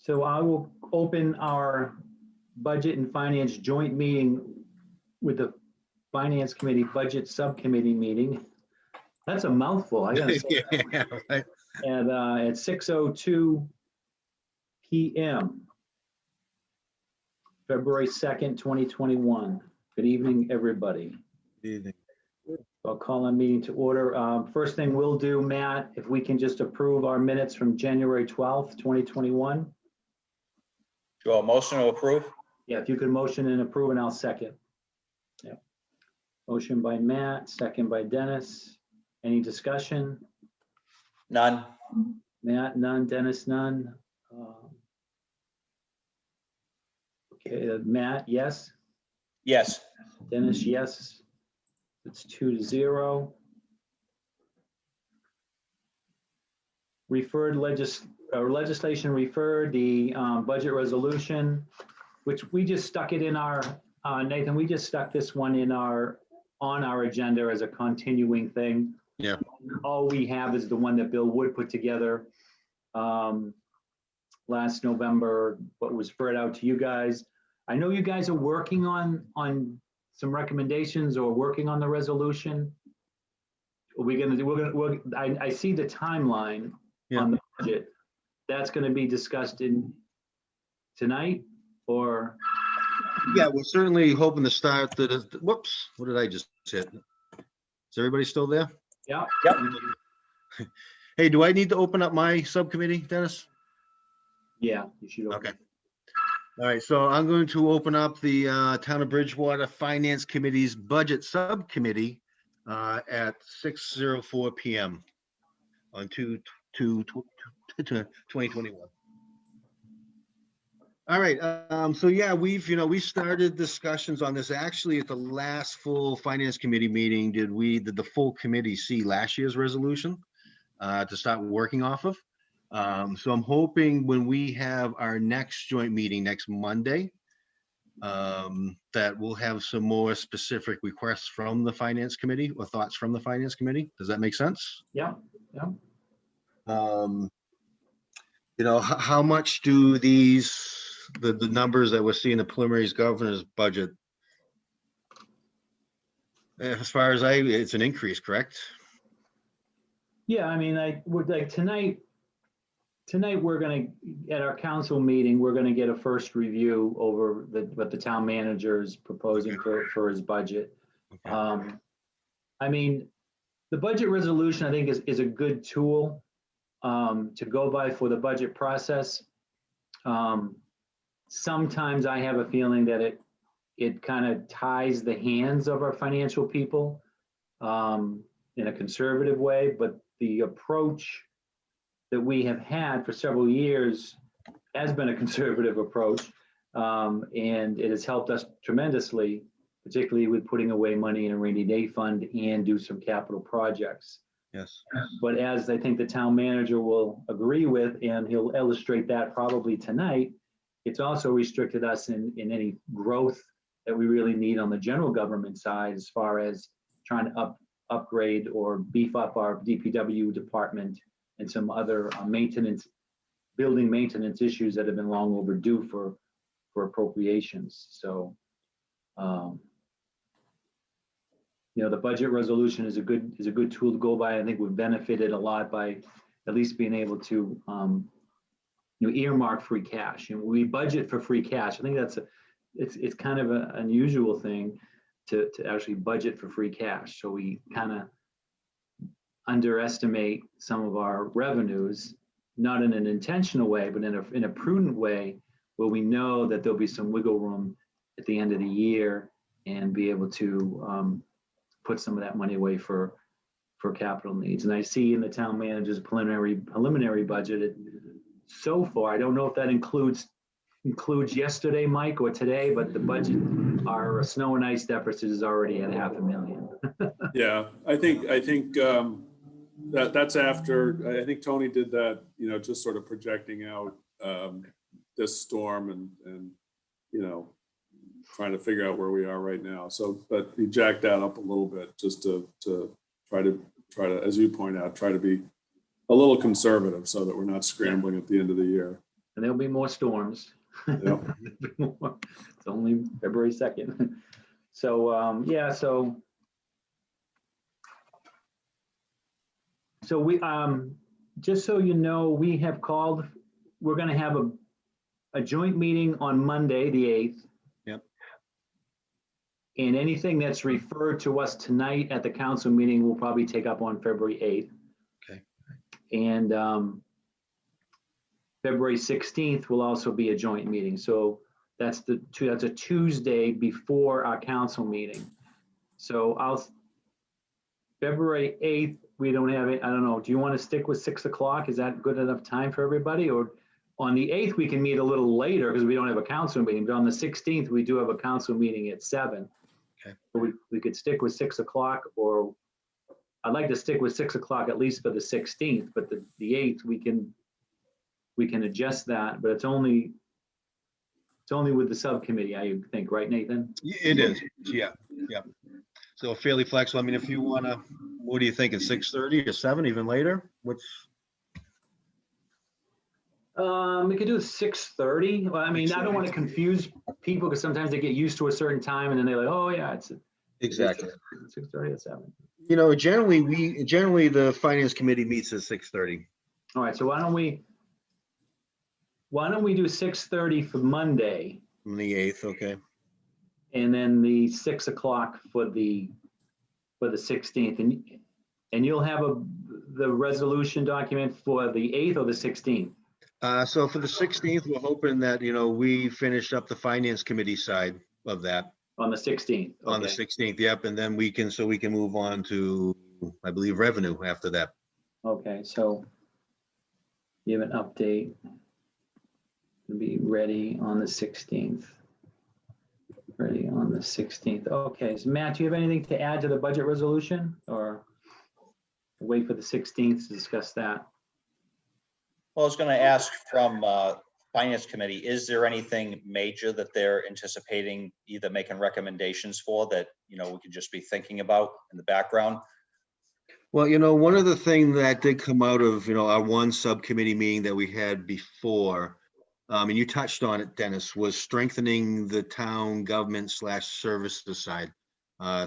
So I will open our Budget and Finance joint meeting with the Finance Committee Budget Subcommittee meeting. That's a mouthful, I gotta say. Yeah, right. At 6:02 p.m. February 2nd, 2021. Good evening, everybody. Evening. I'll call our meeting to order. First thing we'll do, Matt, if we can just approve our minutes from January 12th, 2021. Sure, motion to approve? Yeah, if you could motion and approve, and I'll second. Yeah. Motion by Matt, second by Dennis. Any discussion? None. Matt, none. Dennis, none. Okay, Matt, yes. Yes. Dennis, yes. It's 2-0. Legislation referred, the budget resolution, which we just stuck it in our, Nathan, we just stuck this one in on our agenda as a continuing thing. Yeah. All we have is the one that Bill Wood put together last November, but was spread out to you guys. I know you guys are working on some recommendations or working on the resolution. I see the timeline on the budget. That's going to be discussed in tonight, or? Yeah, we're certainly hoping to start whoops, what did I just hit? Is everybody still there? Yeah. Yep. Hey, do I need to open up my subcommittee, Dennis? Yeah, you should. Okay. All right, so I'm going to open up the Town of Bridgewater Finance Committee's Budget Subcommittee at 6:04 p.m. on 2021. All right, so yeah, we started discussions on this actually at the last full Finance Committee meeting. Did the full committee see last year's resolution to start working off of? So I'm hoping when we have our next joint meeting next Monday, that we'll have some more specific requests from the Finance Committee or thoughts from the Finance Committee. Does that make sense? Yeah, yeah. How much do the numbers that we're seeing the preliminary governor's budget, as far as it's an increase, correct? Yeah, I mean, would like tonight we're going to, at our council meeting, we're going to get a first review over what the town manager is proposing for his budget. Okay. I mean, the budget resolution, I think, is a good tool to go by for the budget process. Sometimes I have a feeling that it kind of ties the hands of our financial people in a conservative way, but the approach that we have had for several years has been a conservative approach, and it has helped us tremendously, particularly with putting away money in a rainy day fund and do some capital projects. Yes. But as I think the town manager will agree with, and he'll illustrate that probably tonight, it's also restricted us in any growth that we really need on the general government side, as far as trying to upgrade or beef up our DPW department and some other building maintenance issues that have been long overdue for appropriations. So, the budget resolution is a good tool to go by. I think we've benefited a lot by at least being able to earmark free cash. And we budget for free cash. I think it's kind of an unusual thing to actually budget for free cash. So we kind of underestimate some of our revenues, not in an intentional way, but in a prudent way, where we know that there'll be some wiggle room at the end of the year and be able to put some of that money away for capital needs. And I see in the town manager's preliminary budget so far, I don't know if that includes yesterday, Mike, or today, but the budget, our snow and ice deficit is already at $500,000. Yeah, I think that's after, I think Tony did that, just sort of projecting out this storm and trying to figure out where we are right now. So, but he jacked that up a little bit just to try to, as you point out, try to be a little conservative so that we're not scrambling at the end of the year. and there'll be more storms. Yep. It's only February 2nd. So, yeah, so we, just so you know, we have called, we're gonna have a joint meeting on Monday, the 8th. Yep. And anything that's referred to us tonight at the council meeting, we'll probably take up on February 8th. Okay. And February 16th will also be a joint meeting. So that's that's a Tuesday before our council meeting. So February 8th, we don't have it. I don't know. Do you want to stick with 6 o'clock? Is that good enough time for everybody? Or on the 8th, we can meet a little later because we don't have a council meeting. But on the 16th, we do have a council meeting at 7. Okay. So we could stick with 6 o'clock, or I'd like to stick with 6 o'clock at least for the 16th, but the 8th, we can adjust that, but it's only with the subcommittee, I think, right, Nathan? It is, yeah. So fairly flexible. I mean, if you wanna, what do you think, at 6:30 or 7, even later? What's, We could do 6:30. Well, I mean, I don't want to confuse people because sometimes they get used to a certain time and then they're like, oh yeah, it's exactly. 6:30 or 7. You know, generally the finance committee meets at 6:30. All right, so why don't we do 6:30 for Monday On the 8th, okay. and then the 6 o'clock for the 16th, and you'll have the resolution document for the 8th or the 16th. So for the 16th, we're hoping that, we finished up the finance committee side of that On the 16th. on the Okay. 16th, yep, and then we can move on to, I believe, revenue after that. Okay, so you have an update. Be ready on the 16th. Ready on the 16th. Okay, so Matt, do you have anything to add to the budget resolution, or wait for the 16th to discuss that? Well, I was going to ask from Finance Committee, is there anything major that they're anticipating either making recommendations for that, we could just be thinking about in the background? Well, one of the things that did come out of, our one subcommittee meeting that we had before, and you touched on it, Dennis, was strengthening the town government / services side.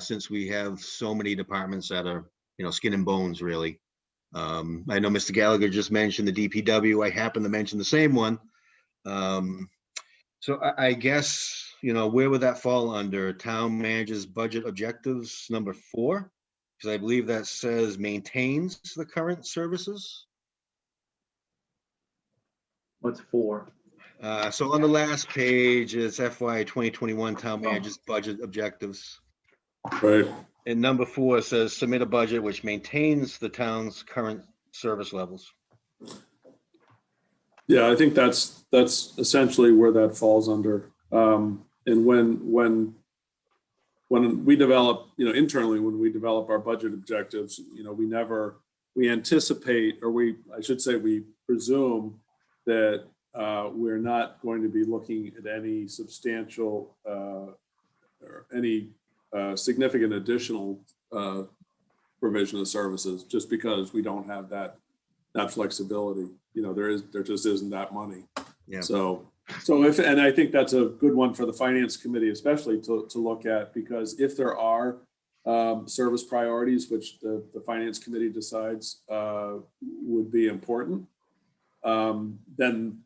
Since we have so many departments that are, skin and bones, really. I know Mr. Gallagher just mentioned the DPW. I happen to mention the same one. So I guess, where would that fall under? Town manager's budget objectives, number 4? Because I believe that says maintains the current services. What's 4? So on the last page is FY 2021 town manager's budget objectives. Right. And number 4 says submit a budget which maintains the town's current service levels. Yeah, I think that's essentially where that falls under. And when we develop, internally, when we develop our budget objectives, we anticipate, or we presume that we're not going to be looking at any substantial or any significant additional provision of services, just because we don't have that flexibility. There just isn't that money. Yeah. So and I think that's a good one for the finance committee, especially to look at, because if there are service priorities, which the finance committee decides would be important, then,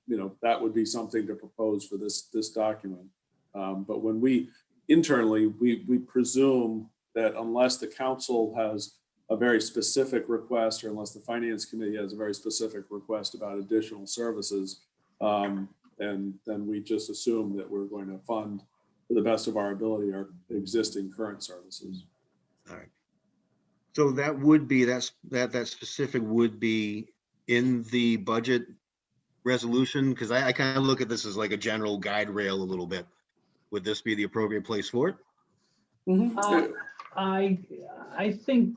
that would be something to propose for this document. But when we internally, we presume that unless the council has a very specific request, or unless the finance committee has a very specific request about additional services, and then we just assume that we're going to fund, to the best of our ability, our existing current services. All right. So that would be, that specific would be in the budget resolution, because I kind of look at this as like a general guide rail a little bit. Would this be the appropriate place for it? I think,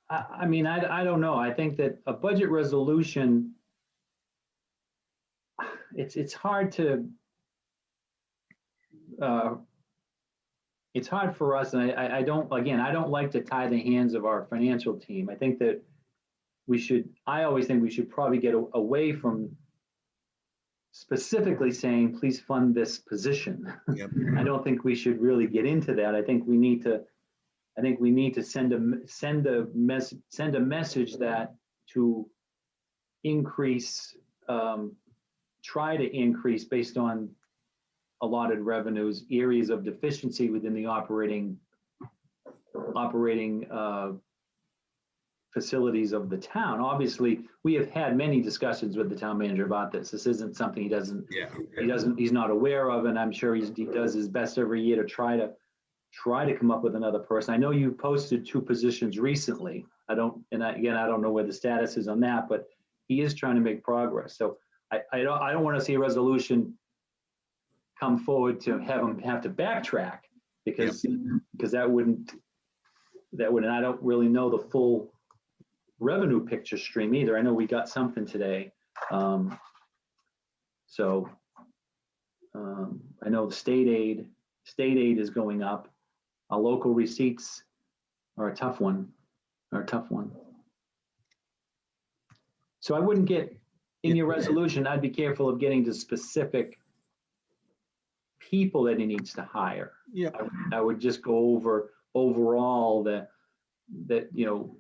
I mean, I don't know. I think that a budget resolution, it's hard to, it's hard for us, and I don't like to tie the hands of our financial team. I think that I always think we should probably get away from specifically saying, please fund this position. Yep. I don't think we should really get into that. I think we need to send a message that to increase, try to increase based on allotted revenues, areas of deficiency within the operating facilities of the town. Obviously, we have had many discussions with the town manager about this. This isn't something he's not aware of, and I'm sure he does his best every year to try to come up with another person. I know you posted 2 positions recently. I don't know where the status is on that, but he is trying to make progress. So I don't want to see a resolution come forward to have him have to backtrack because that wouldn't, I don't really know the full revenue picture stream either. I know we got something today. I know the state aid is going up. Our local receipts are a tough one. So I wouldn't get in your resolution, I'd be careful of getting to specific people that he needs to hire. Yeah. I would just go over overall that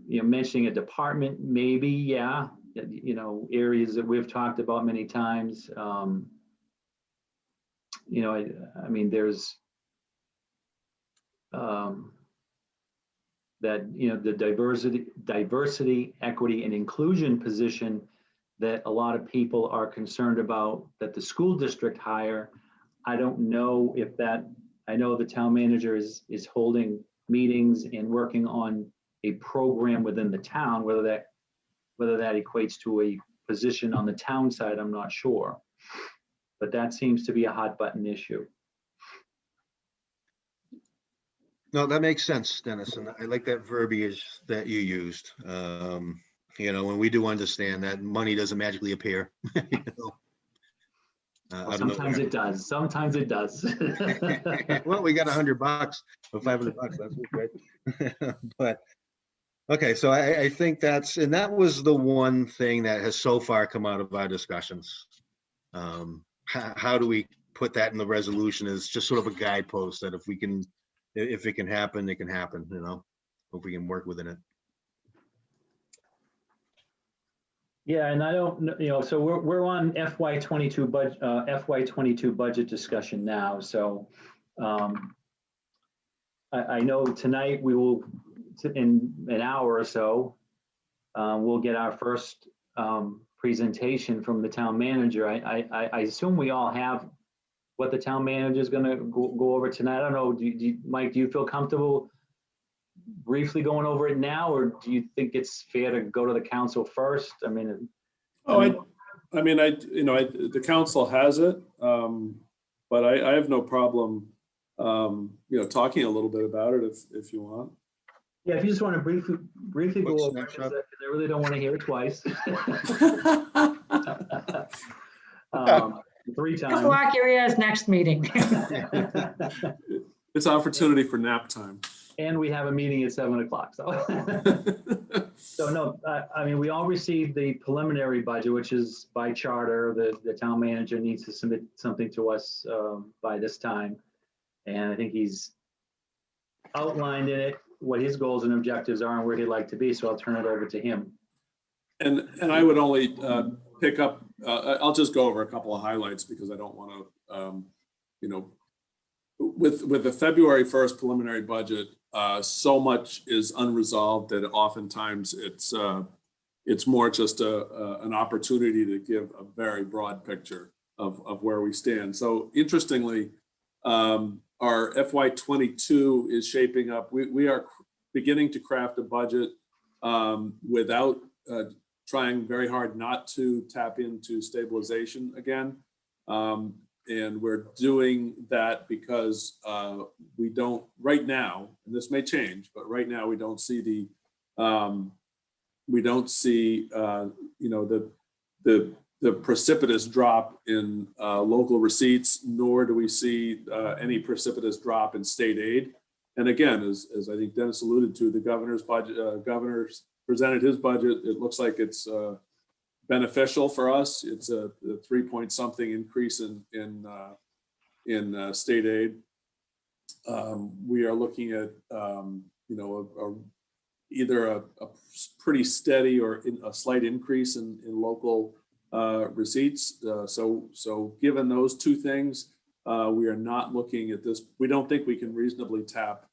mentioning a department, maybe, yeah, areas that we've talked about many times. I mean, there's that, the diversity, equity, and inclusion position that a lot of people are concerned about that the school district hire. I don't know if that, I know the town manager is holding meetings and working on a program within the town, whether that equates to a position on the town side, I'm not sure. But that seems to be a hot button issue. No, that makes sense, Dennis, and I like that verbiage that you used. When we do understand that money doesn't magically appear. I don't know. Sometimes it does. Sometimes it does. Well, we got $100 or $500. That's great. But okay, so I think that was the one thing that has so far come out of our discussions. How do we put that in the resolution is just sort of a guidepost that if it can happen, it can happen, if we can work within it. Yeah, and I don't know, so we're on FY22 budget, FY22 budget discussion now. So I know tonight we will, in an hour or so, we'll get our first presentation from the town manager. I assume we all have what the town manager is going to go over tonight. I don't know, Mike, do you feel comfortable briefly going over it now, or do you think it's fair to go to the council first? I mean, the council has it, but I have no problem, talking a little bit about it if you want. Yeah, if you just want to briefly go over it, because I really don't want to hear it twice. 3 times. Block your ears next meeting. It's opportunity for nap time. And we have a meeting at 7 o'clock. So no, I mean, we all received the preliminary budget, which is by charter. The town manager needs to submit something to us by this time. And I think he's outlined in it what his goals and objectives are and where he'd like to be. So I'll turn it over to him. And I would only pick up, I'll just go over a couple of highlights because I don't want to, with the February 1st preliminary budget, so much is unresolved that oftentimes it's more just an opportunity to give a very broad picture of where we stand. So interestingly, our FY22 is shaping up. We are beginning to craft a budget without trying very hard not to tap into stabilization again. And we're doing that because we don't right now, and this may change, but right now we don't see the precipitous drop in local receipts, nor do we see any precipitous drop in state aid. And again, as I think Dennis alluded to, the governor's budget, governor's presented his budget. It looks like it's beneficial for us. It's a 3 point something increase in state aid. We are looking at either a pretty steady or a slight increase in local receipts. So given those two things, we are not looking at this. We don't think we can reasonably tap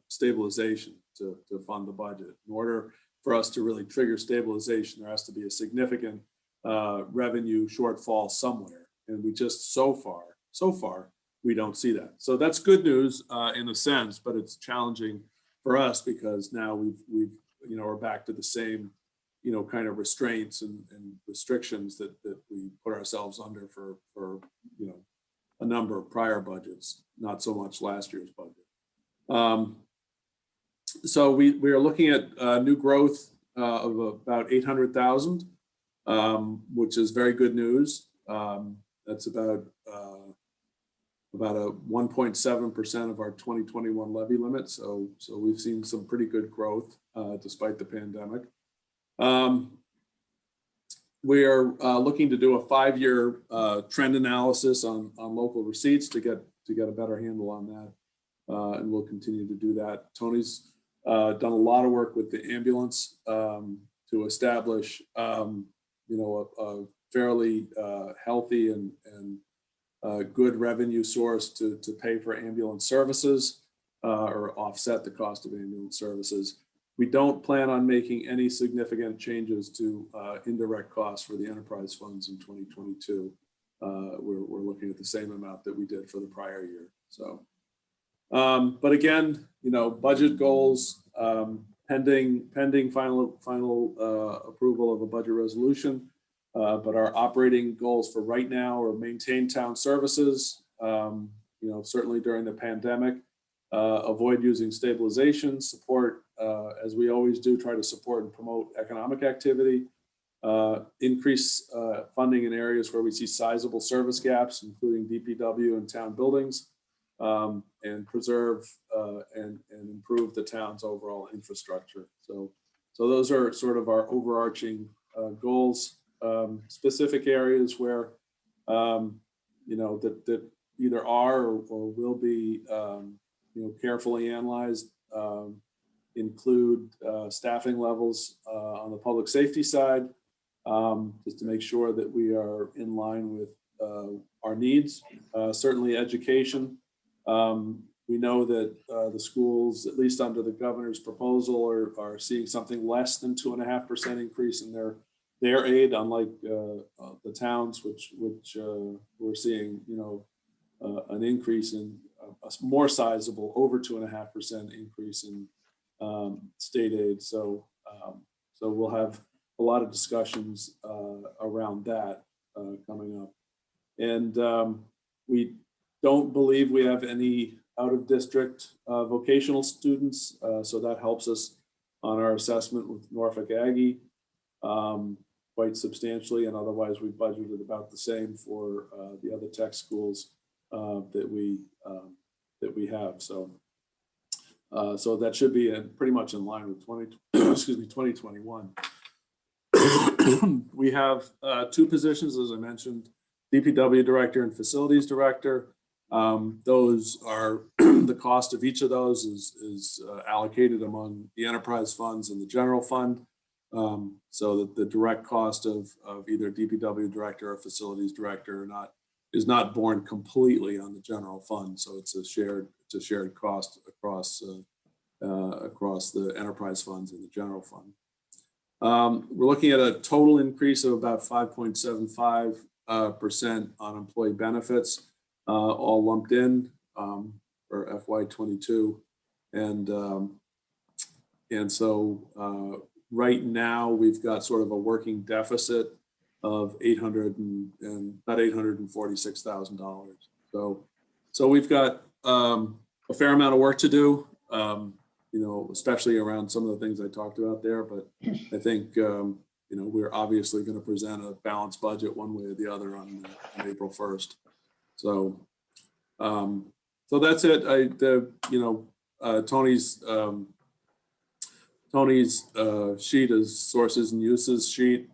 stabilization to fund the budget. In order for us to really trigger stabilization, there has to be a significant revenue shortfall somewhere. And we just so far, we don't see that. So that's good news in a sense, but it's challenging for us because now we're back to the same, kind of restraints and restrictions that we put ourselves under for a number of prior budgets, not so much last year's budget. So we are looking at new growth of about 800,000, which is very good news. That's about a 1.7% of our 2021 levy limit. So we've seen some pretty good growth despite the pandemic. We are looking to do a 5-year trend analysis on local receipts to get a better handle on that, and we'll continue to do that. Tony's done a lot of work with the ambulance to establish, a fairly healthy and good revenue source to pay for ambulance services or offset the cost of ambulance services. We don't plan on making any significant changes to indirect costs for the enterprise funds in 2022. We're looking at the same amount that we did for the prior year. So, but again, budget goals, pending final approval of a budget resolution. But our operating goals for right now are maintain town services, certainly during the pandemic, avoid using stabilization, support, as we always do, try to support and promote economic activity, increase funding in areas where we see sizable service gaps, including DPW and town buildings, and preserve and improve the town's overall infrastructure. So those are sort of our overarching goals. Specific areas where that either are or will be carefully analyzed include staffing levels on the public safety side, just to make sure that we are in line with our needs. Certainly education. We know that the schools, at least under the governor's proposal, are seeing something less than 2.5% increase in their aid, unlike the towns, which we're seeing, an increase in a more sizable, over 2.5% increase in state aid. So we'll have a lot of discussions around that coming up. And we don't believe we have any out-of-district vocational students, so that helps us on our assessment with Norfolk Aggie quite substantially, and otherwise we've budgeted about the same for the other tech schools that we have. So that should be pretty much in line with 2021. We have 2 positions, as I mentioned, DPW director and facilities director. Those are the cost of each of those is allocated among the enterprise funds and the general fund. So that the direct cost of either DPW director or facilities director is not borne completely on the general fund. So it's a shared cost across the enterprise funds and the general fund. We're looking at a total increase of about 5.75% on employee benefits, all lumped in for FY22, and so right now we've got sort of a working deficit of about $846,000. So we've got a fair amount of work to do, especially around some of the things I talked about there. But I think we're obviously going to present a balanced budget one way or the other on April 1st. So that's it. Tony's sheet is sources and uses sheet.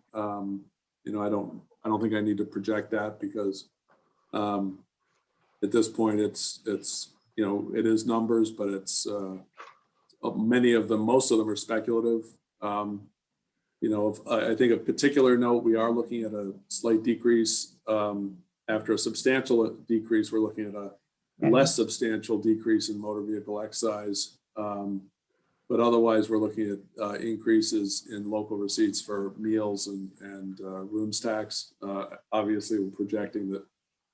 I don't think I need to project that because at this point it's it is numbers, but it's most of them are speculative. I think of particular note, we are looking at a slight decrease. After a substantial decrease, we're looking at a less substantial decrease in motor vehicle excise. But otherwise, we're looking at increases in local receipts for meals and rooms tax. Obviously, we're projecting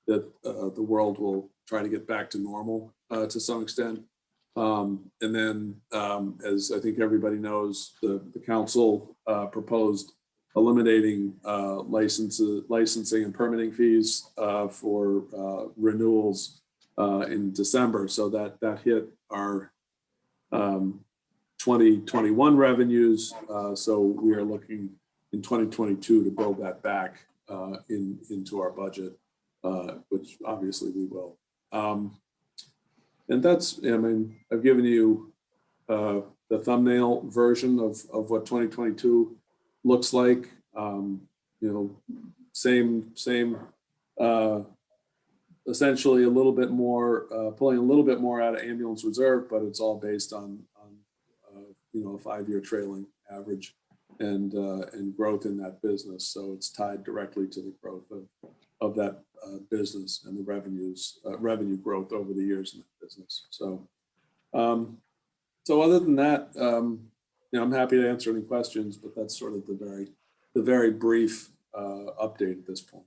that the world will try to get back to normal to some extent. And then, as I think everybody knows, the council proposed eliminating licensing and permitting fees for renewals in December. So that hit our 2021 revenues. So we are looking in 2022 to build that back into our budget, which obviously we will. And that's, I've given you the thumbnail version of what 2022 looks like. Same, essentially a little bit more, pulling a little bit more out of ambulance reserve, but it's all based on a 5-year trailing average and growth in that business. So it's tied directly to the growth of that business and the revenue growth over the years in that business. So, other than that, I'm happy to answer any questions, but that's sort of the very brief update at this point.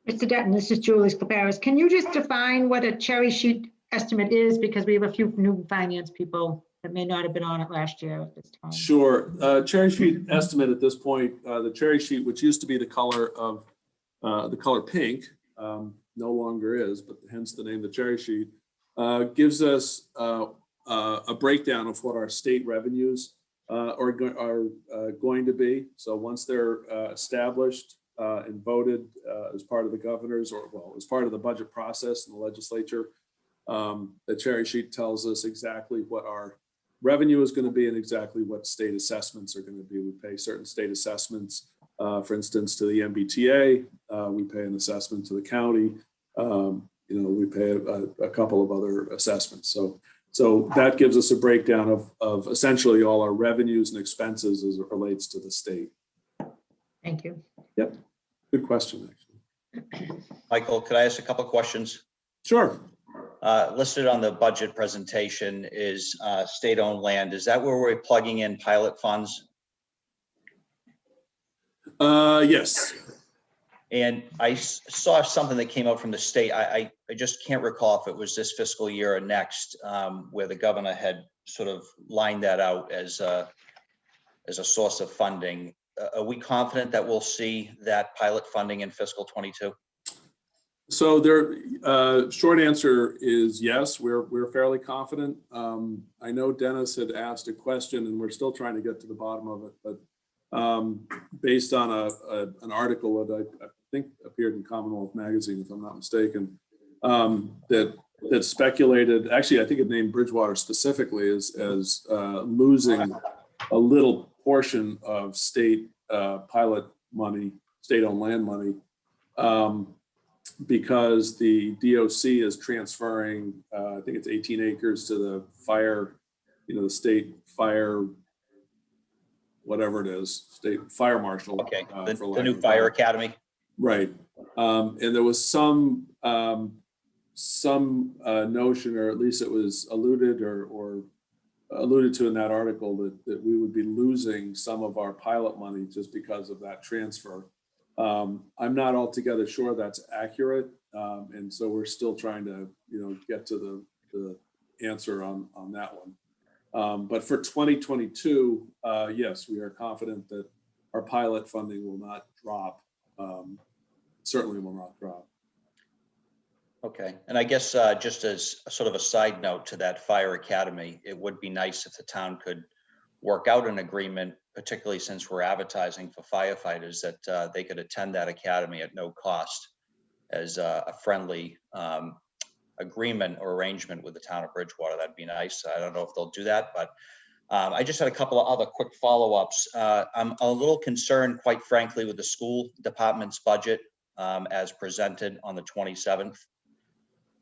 Mr. Dutton, this is Julie Scaparis. Can you just define what a cherry sheet estimate is? Because we have a few new finance people that may not have been on it last year at this time. Sure. Cherry sheet estimate at this point, the cherry sheet, which used to be the color pink, no longer is, but hence the name, the cherry sheet, gives us a breakdown of what our state revenues are going to be. So once they're established and voted as part of the governor's, as part of the budget process in the legislature, the cherry sheet tells us exactly what our revenue is going to be and exactly what state assessments are going to be. We pay certain state assessments, for instance, to the MBTA. We pay an assessment to the county. We pay a couple of other assessments. So that gives us a breakdown of essentially all our revenues and expenses as it relates to the state. Thank you. Yep. Good question, actually. Michael, could I ask a couple of questions? Sure. Listed on the budget presentation is state-owned land. Is that where we're plugging in pilot funds? Yes. And I saw something that came out from the state. I just can't recall if it was this fiscal year or next, where the governor had sort of lined that out as a source of funding. Are we confident that we'll see that pilot funding in fiscal 22? So short answer is yes, we're fairly confident. I know Dennis had asked a question and we're still trying to get to the bottom of it, but based on an article that I think appeared in Commonwealth Magazine, if I'm not mistaken, that speculated, actually, I think it named Bridgewater specifically as losing a little portion of state pilot money, state-owned land money, because the DOC is transferring, I think it's 18 acres to the fire, the state fire, whatever it is, state fire marshal. Okay, the new fire academy. Right. And there was some notion, or at least it was alluded or alluded to in that article, that we would be losing some of our pilot money just because of that transfer. I'm not altogether sure that's accurate. And so we're still trying to, get to the answer on that one. But for 2022, yes, we are confident that our pilot funding will not drop. Certainly will not drop. Okay, and I guess just as a sort of a side note to that fire academy, it would be nice if the town could work out an agreement, particularly since we're advertising for firefighters, that they could attend that academy at no cost as a friendly agreement or arrangement with the town of Bridgewater. That'd be nice. I don't know if they'll do that, but I just had a couple of other quick follow-ups. I'm a little concerned, quite frankly, with the school department's budget as presented on the 27th.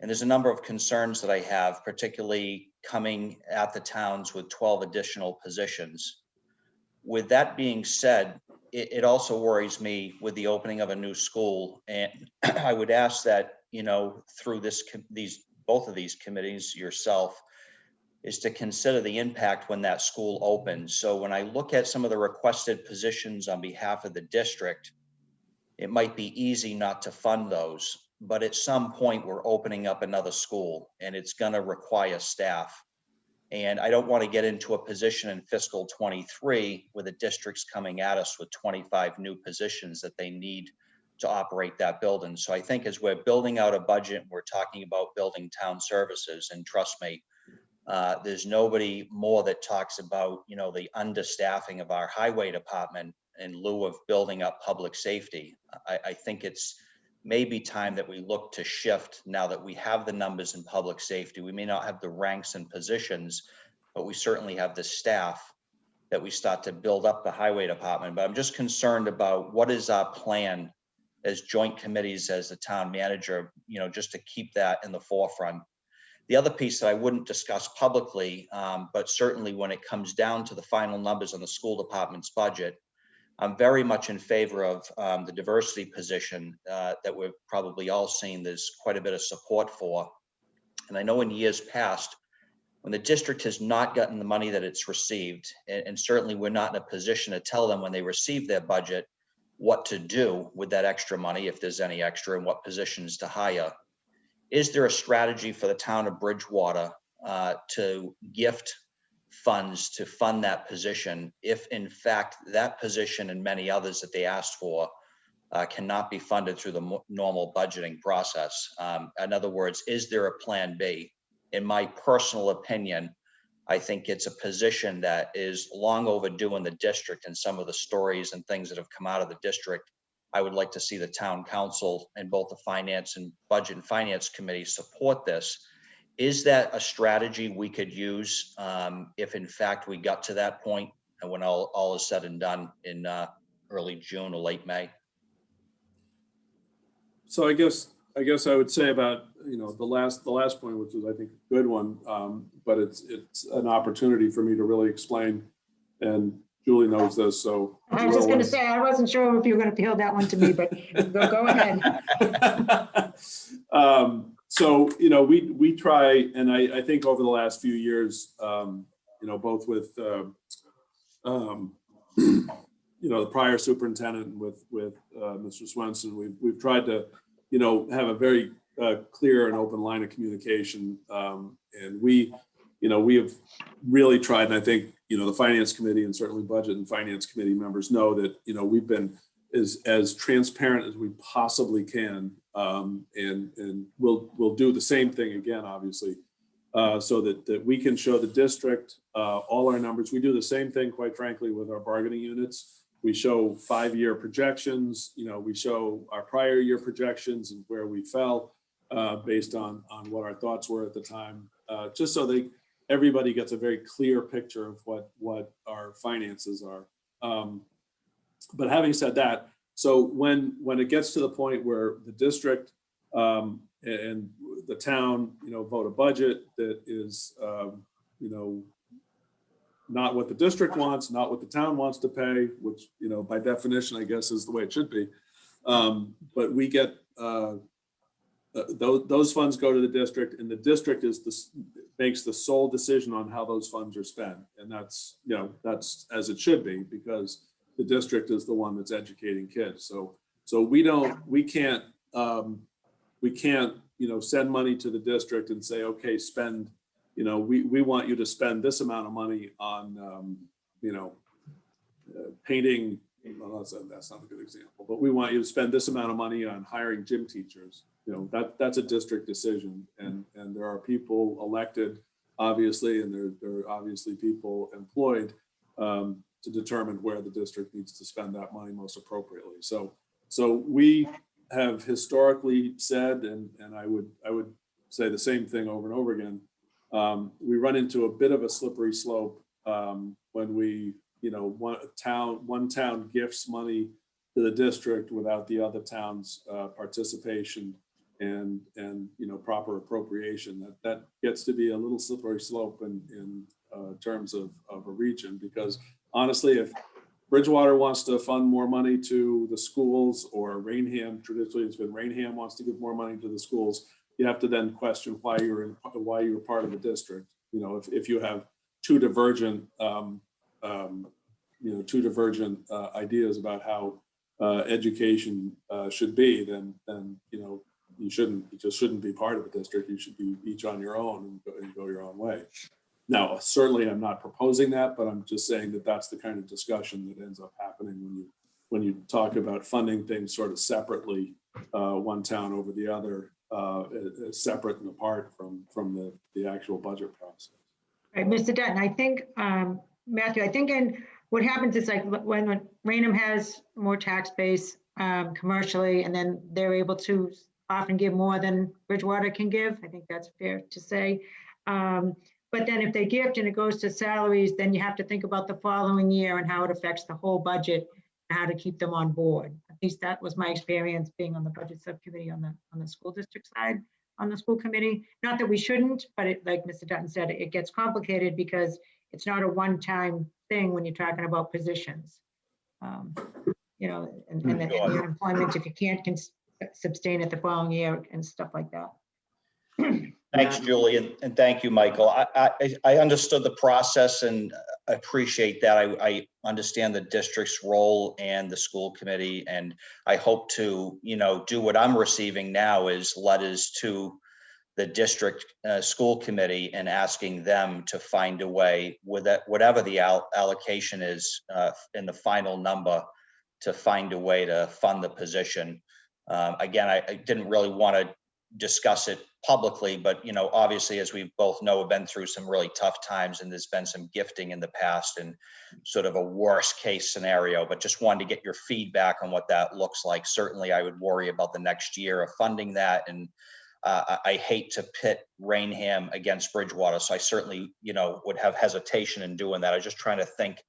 And there's a number of concerns that I have, particularly coming at the towns with 12 additional positions. With that being said, it also worries me with the opening of a new school. And I would ask that, you know, through both of these committees, yourself, is to consider the impact when that school opens. So when I look at some of the requested positions on behalf of the district, it might be easy not to fund those, but at some point we're opening up another school and it's going to require staff. And I don't want to get into a position in fiscal 23 where the district's coming at us with 25 new positions that they need to operate that building. So I think as we're building out a budget, we're talking about building town services, and trust me, there's nobody more that talks about, you know, the understaffing of our highway department in lieu of building up public safety. I think it's maybe time that we look to shift now that we have the numbers in public safety. We may not have the ranks and positions, but we certainly have the staff that we start to build up the highway department. But I'm just concerned about what is our plan as joint committees, as the town manager, you know, just to keep that in the forefront. The other piece that I wouldn't discuss publicly, but certainly when it comes down to the final numbers on the school department's budget, I'm very much in favor of the diversity position that we've probably all seen there's quite a bit of support for. And I know in years past, when the district has not gotten the money that it's received, and certainly we're not in a position to tell them when they receive their budget what to do with that extra money, if there's any extra, and what positions to hire. Is there a strategy for the town of Bridgewater to gift funds to fund that position if in fact that position and many others that they asked for cannot be funded through the normal budgeting process? In other words, is there a plan B? In my personal opinion, I think it's a position that is long overdue in the district, and some of the stories and things that have come out of the district, I would like to see the town council and both the finance and budget and finance committee support this. Is that a strategy we could use if in fact we got to that point and when all is said and done in early June or late May? So I guess I would say about, you know, the last point, which is I think a good one, but it's an opportunity for me to really explain, and Julie knows this, so. I was just going to say, I wasn't sure if you were going to appeal that one to me, but go ahead. So, you know, we try, and I think over the last few years, you know, both with, you know, the prior superintendent and with Mr. Swenson, we've tried to, you know, have a very clear and open line of communication. And we have really tried, and I think, you know, the finance committee and certainly budget and finance committee members know that, you know, we've been as transparent as we possibly can. And we'll do the same thing again, obviously, so that we can show the district all our numbers. We do the same thing, quite frankly, with our bargaining units. We show 5-year projections, you know, we show our prior year projections and where we fell based on what our thoughts were at the time, just so everybody gets a very clear picture of what our finances are. But having said that, so when it gets to the point where the district and the town, you know, vote a budget that is, you know, not what the district wants, not what the town wants to pay, which, you know, by definition, I guess is the way it should be. But we get those funds go to the district, and the district makes the sole decision on how those funds are spent. And that's, you know, that's as it should be, because the district is the one that's educating kids. So we can't, you know, send money to the district and say, okay, spend, you know, we want you to spend this amount of money on, you know, painting. Well, that's not a good example, but we want you to spend this amount of money on hiring gym teachers. You know, that's a district decision, and there are people elected, obviously, and there are obviously people employed to determine where the district needs to spend that money most appropriately. So we have historically said, and I would say the same thing over and over again. We run into a bit of a slippery slope when we, one town gifts money to the district without the other town's participation and proper appropriation. That gets to be a little slippery slope in terms of a region, because honestly, if Bridgewater wants to fund more money to the schools, or Rainham, traditionally it's been Rainham wants to give more money to the schools, you have to then question why you're part of the district. If you have two divergent ideas about how education should be, then you just shouldn't be part of a district. You should be each on your own and go your own way. Now, certainly I'm not proposing that, but I'm just saying that that's the kind of discussion that ends up happening when you talk about funding things sort of separately, one town over the other, separate and apart from the actual budget process. Right, Mr. Dutton, I think, Matthew, I think what happens is like when Rainham has more tax base commercially, and then they're able to often give more than Bridgewater can give. I think that's fair to say. But then if they gift and it goes to salaries, then you have to think about the following year and how it affects the whole budget and how to keep them on board. At least that was my experience being on the budget subcommittee on the school district side, on the school committee. Not that we shouldn't, but it, like Mr. Dutton said, it gets complicated because it's not a one-time thing when you're talking about positions. And the unemployment, if you can't sustain it the following year and stuff like that. Thanks, Julie, and thank you, Michael. I understood the process and appreciate that. I understand the district's role and the school committee, and I hope to, do what I'm receiving now is letters to the district school committee and asking them to find a way with that, whatever the allocation is in the final number, to find a way to fund the position. Again, I didn't really want to discuss it publicly, but obviously, as we both know, we've been through some really tough times, and there's been some gifting in the past and sort of a worst case scenario, but just wanted to get your feedback on what that looks like. Certainly I would worry about the next year of funding that, and I hate to pit Rainham against Bridgewater, so I certainly would have hesitation in doing that. I was just trying to think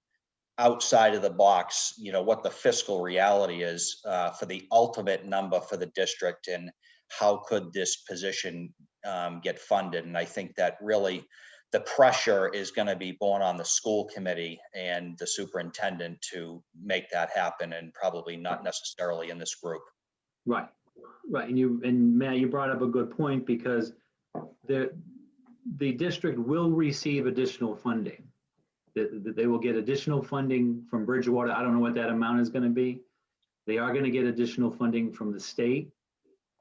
outside of the box, what the fiscal reality is for the ultimate number for the district, and how could this position get funded. And I think that really the pressure is going to be borne on the school committee and the superintendent to make that happen, and probably not necessarily in this group. Right. And Matt, you brought up a good point, because the district will receive additional funding. They will get additional funding from Bridgewater. I don't know what that amount is going to be. They are going to get additional funding from the state,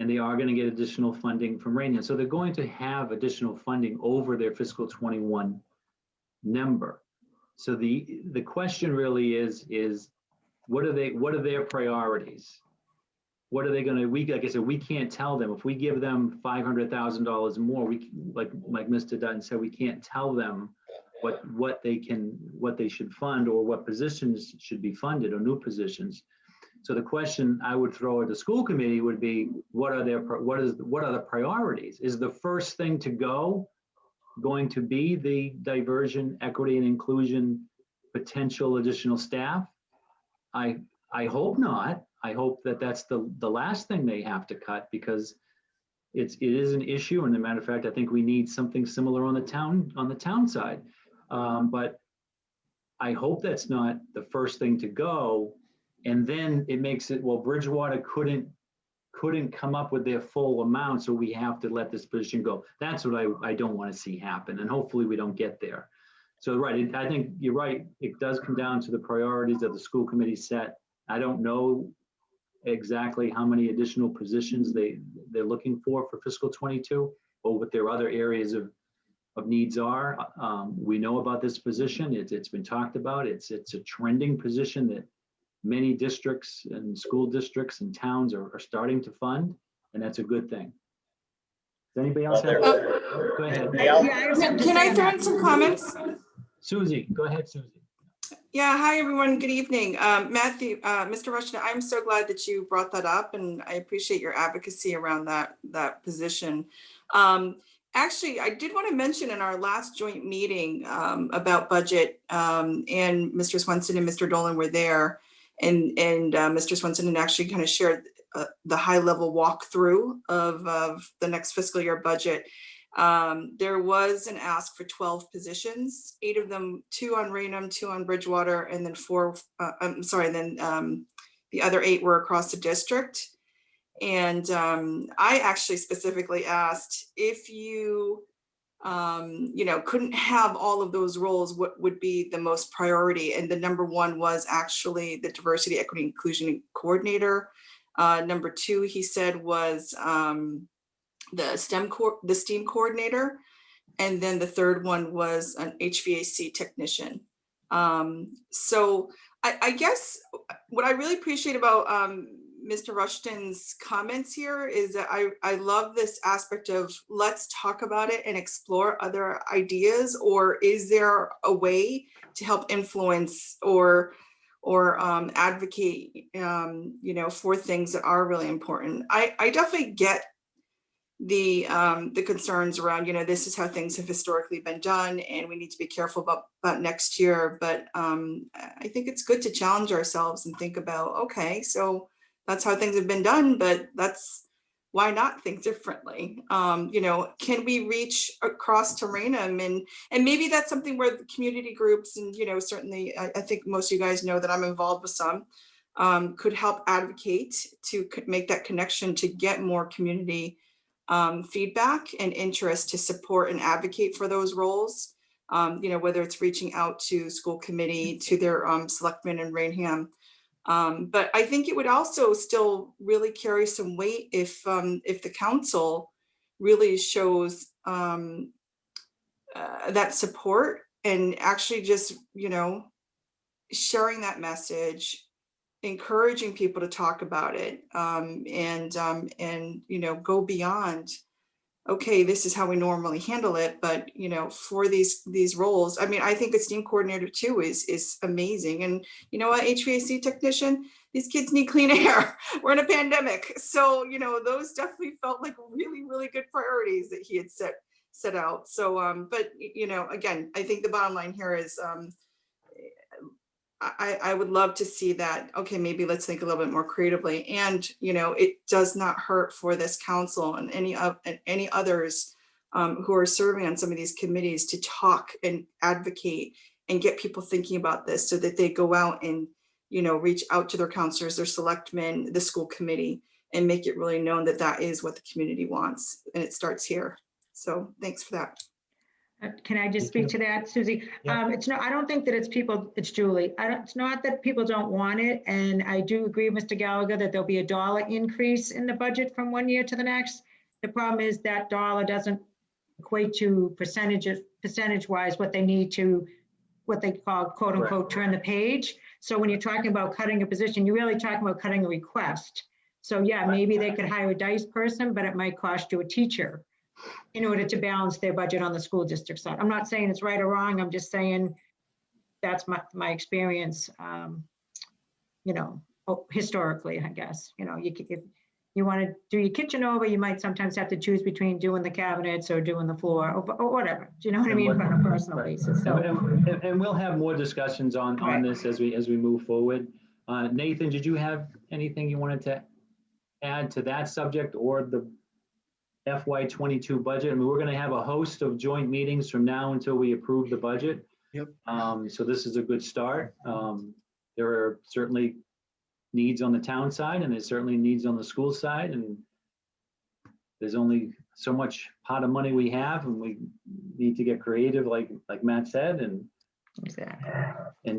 and they are going to get additional funding from Rainham. So they're going to have additional funding over their fiscal 21 number. So the question really is what are their priorities? What are they going to, like I said, we can't tell them. If we give them $500,000 more, like Mr. Dutton said, we can't tell them what they should fund, or what positions should be funded, or new positions. So the question I would throw at the school committee would be, what are the priorities? Is the first thing to go going to be the diversion, equity, and inclusion potential additional staff? I hope not. I hope that that's the last thing they have to cut, because it is an issue. And as a matter of fact, I think we need something similar on the town side. But I hope that's not the first thing to go. And then it makes it, well, Bridgewater couldn't come up with their full amount, so we have to let this position go. That's what I don't want to see happen, and hopefully we don't get there. So right, I think you're right. It does come down to the priorities that the school committee set. I don't know exactly how many additional positions they're looking for fiscal 22, or what their other areas of needs are. We know about this position. It's been talked about. It's a trending position that many districts and school districts and towns are starting to fund, and that's a good thing. Does anybody else have? Go ahead. Can I throw in some comments? Susie, go ahead, Susie. Yeah, hi everyone, good evening. Matthew, Mr. Rushton, I'm so glad that you brought that up, and I appreciate your advocacy around that position. Actually, I did want to mention in our last joint meeting about budget, and Mr. Swenson and Mr. Dolan were there, and Mr. Swenson had actually kind of shared the high level walkthrough of the next fiscal year budget. There was an ask for 12 positions, 8 of them, 2 on Raynham, 2 on Bridgewater, and then 4, I'm sorry, then the other 8 were across the district. And I actually specifically asked if you, couldn't have all of those roles, what would be the most priority? And the number 1 was actually the diversity, equity, inclusion coordinator. Number 2, he said, was the STEAM coordinator. And then the third one was an HVAC technician. So I guess what I really appreciate about Mr. Rushton's comments here is that I love this aspect of let's talk about it and explore other ideas, or is there a way to help influence or advocate, for things that are really important. I definitely get the concerns around, this is how things have historically been done and we need to be careful about next year. But I think it's good to challenge ourselves and think about, okay, so that's how things have been done, but why not think differently? Can we reach across to Raynham, and maybe that's something where the community groups and, certainly I think most of you guys know that I'm involved with some, could help advocate to make that connection to get more community feedback and interest to support and advocate for those roles. Whether it's reaching out to school committee, to their selectmen in Raynham. But I think it would also still really carry some weight if the council really shows that support and actually just, sharing that message, encouraging people to talk about it, and go beyond, okay, this is how we normally handle it. But, for these roles, I mean, I think a STEAM coordinator too is amazing. And you know what, HVAC technician, these kids need clean air. We're in a pandemic. So, those definitely felt like really, really good priorities that he had set out. So, but, again, I think the bottom line here is, I would love to see that, okay, maybe let's think a little bit more creatively. And, it does not hurt for this council and any others who are serving on some of these committees to talk and advocate and get people thinking about this so that they go out and, reach out to their counselors, their selectmen, the school committee, and make it really known that that is what the community wants. And it starts here. So thanks for that. Can I just speak to that, Susie? Yeah. I don't think that it's Julie. It's not that people don't want it. And I do agree with Mr. Gallagher that there'll be a dollar increase in the budget from one year to the next. The problem is that dollar doesn't equate to percentage-wise what they need to, what they call quote unquote, turn the page. So when you're talking about cutting a position, you're really talking about cutting a request. So yeah, maybe they could hire a DICE person, but it might cost you a teacher in order to balance their budget on the school district side. I'm not saying it's right or wrong. I'm just saying that's my experience, historically, I guess. If you want to do your kitchen over, you might sometimes have to choose between doing the cabinets or doing the floor or whatever. Do you know what I mean? On a personal basis. So, and we'll have more discussions on this as we move forward. Nathan, did you have anything you wanted to add to that subject or the FY22 budget? I mean, we're going to have a host of joint meetings from now until we approve the budget. Yep. So this is a good start. There are certainly needs on the town side, and there's certainly needs on the school side, and there's only so much pot of money we have, and we need to get creative, like Matt said, and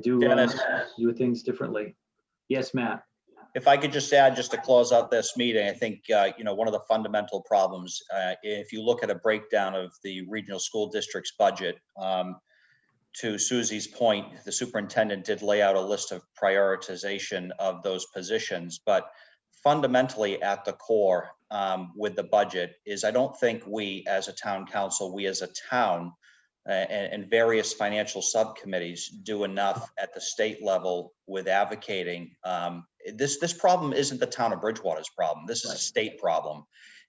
do Dennis. do things differently. Yes, Matt. If I could just add, just to close out this meeting, I think, one of the fundamental problems, if you look at a breakdown of the regional school district's budget, to Susie's point, the superintendent did lay out a list of prioritization of those positions, but fundamentally at the core with the budget is I don't think we as a town council, we as a town and various financial subcommittees do enough at the state level with advocating. This problem isn't the town of Bridgewater's problem. This is a state problem.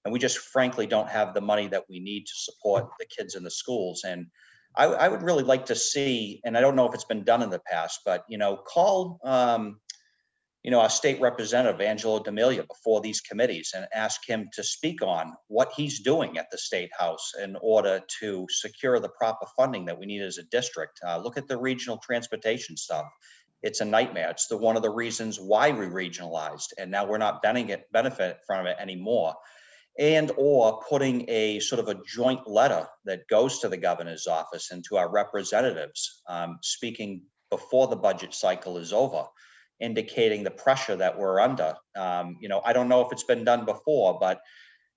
And we just frankly don't have the money that we need to support the kids in the schools. And I would really like to see, and I don't know if it's been done in the past, but, call, our state representative, Angelo D'Amelia, before these committees and ask him to speak on what he's doing at the State House in order to secure the proper funding that we need as a district. Look at the regional transportation stuff. It's a nightmare. It's one of the reasons why we regionalized, and now we're not benefit from it anymore. And or putting a sort of a joint letter that goes to the governor's office and to our representatives, speaking before the budget cycle is over, indicating the pressure that we're under. I don't know if it's been done before, but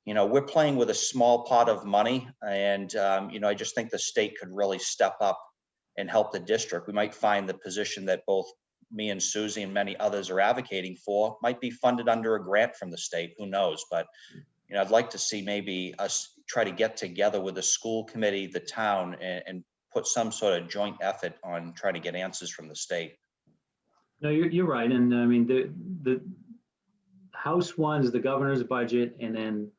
we're playing with a small pot of money, and I just think the state could really step up and help the district. We might find the position that both me and Susie and many others are advocating for might be funded under a grant from the state. Who knows? But I'd like to see maybe us try to get together with the school committee, the town, and put some sort of joint effort on trying to get answers from the state. No, you're right. And I mean, the House one is the governor's budget, and then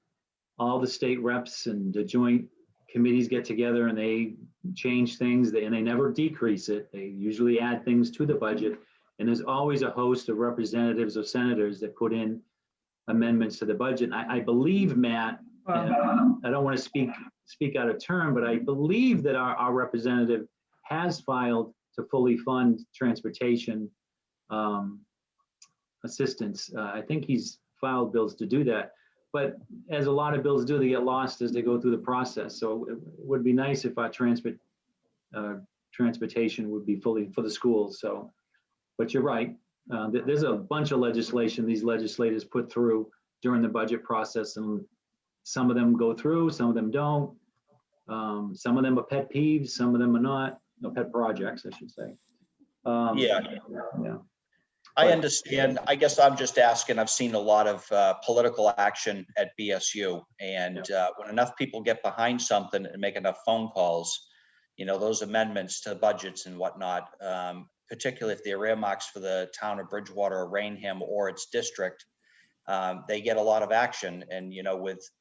all the state reps and the joint committees get together and they change things, and they never decrease it. They usually add things to the budget. And there's always a host of representatives or senators that put in amendments to the budget. I believe, Matt, and I don't want to speak out of turn, but I believe that our representative has filed to fully fund transportation assistance. I think he's filed bills to do that, but as a lot of bills do, they get lost as they go through the process. So it would be nice if our transportation would be fully for the schools. So, but you're right. There's a bunch of legislation these legislators put through during the budget process, and some of them go through, some of them don't. Some of them are pet peeves, some of them are not. No, pet projects, I should say. Yeah. Yeah. I understand. I guess I'm just asking, I've seen a lot of political action at BSU, and when enough people get behind something and make enough phone calls, those amendments to budgets and whatnot, particularly if they're earmarks for the town of Bridgewater or Rainham or its district, they get a lot of action. And,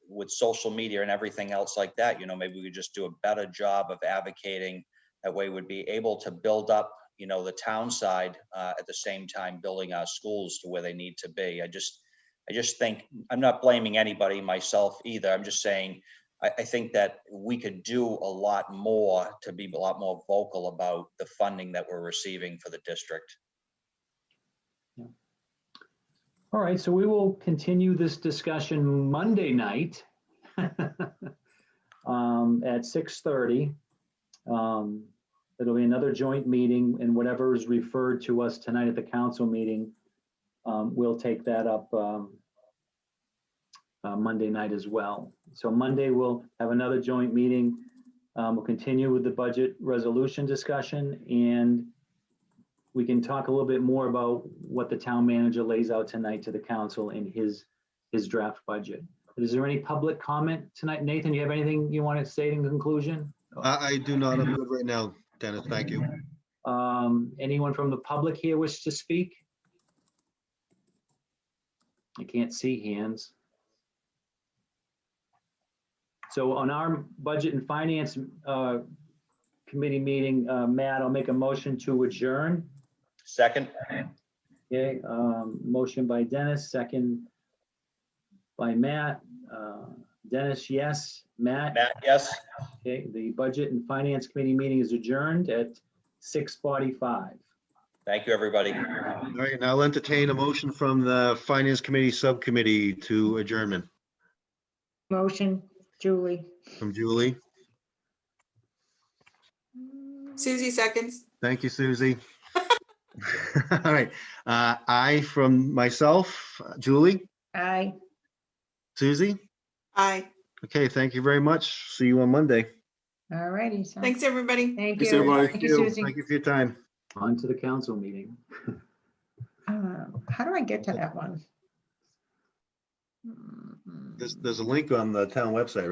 with social media and everything else like that, maybe we could just do a better job of advocating. That way we'd be able to build up the town side at the same time building our schools to where they need to be. I just think, I'm not blaming anybody, myself either. I'm just saying, I think that we could do a lot more to be a lot more vocal about the funding that we're receiving for the district. Yeah. All right, so we will continue this discussion Monday night at 6:30. It'll be another joint meeting, and whatever is referred to us tonight at the council meeting, we'll take that up Monday night as well. So Monday, we'll have another joint meeting. We'll continue with the budget resolution discussion, and we can talk a little bit more about what the town manager lays out tonight to the council in his draft budget. Is there any public comment tonight? Nathan, you have anything you want to say in conclusion? I do not. I'm good right now, Dennis. Thank you. Anyone from the public here wish to speak? I can't see hands. So on our budget and finance committee meeting, Matt, I'll make a motion to adjourn. Second. Okay, motion by Dennis, second by Matt. Dennis, yes. Matt? Matt, yes. Okay, the budget and finance committee meeting is adjourned at 6:45. Thank you, everybody. All right, now I'll entertain a motion from the Finance Committee Subcommittee to adjournment. Motion, Julie. From Julie. Susie seconds. Thank you, Susie. All right, I from myself, Julie, Aye. Susie. Aye. Okay, thank you very much. See you on Monday. All righty. So Thanks, everybody. thank Thanks, you. everybody. Thank you, Susie. Thank you for your time. On to the council meeting. How do I get to that one? There's a link on the town website, right?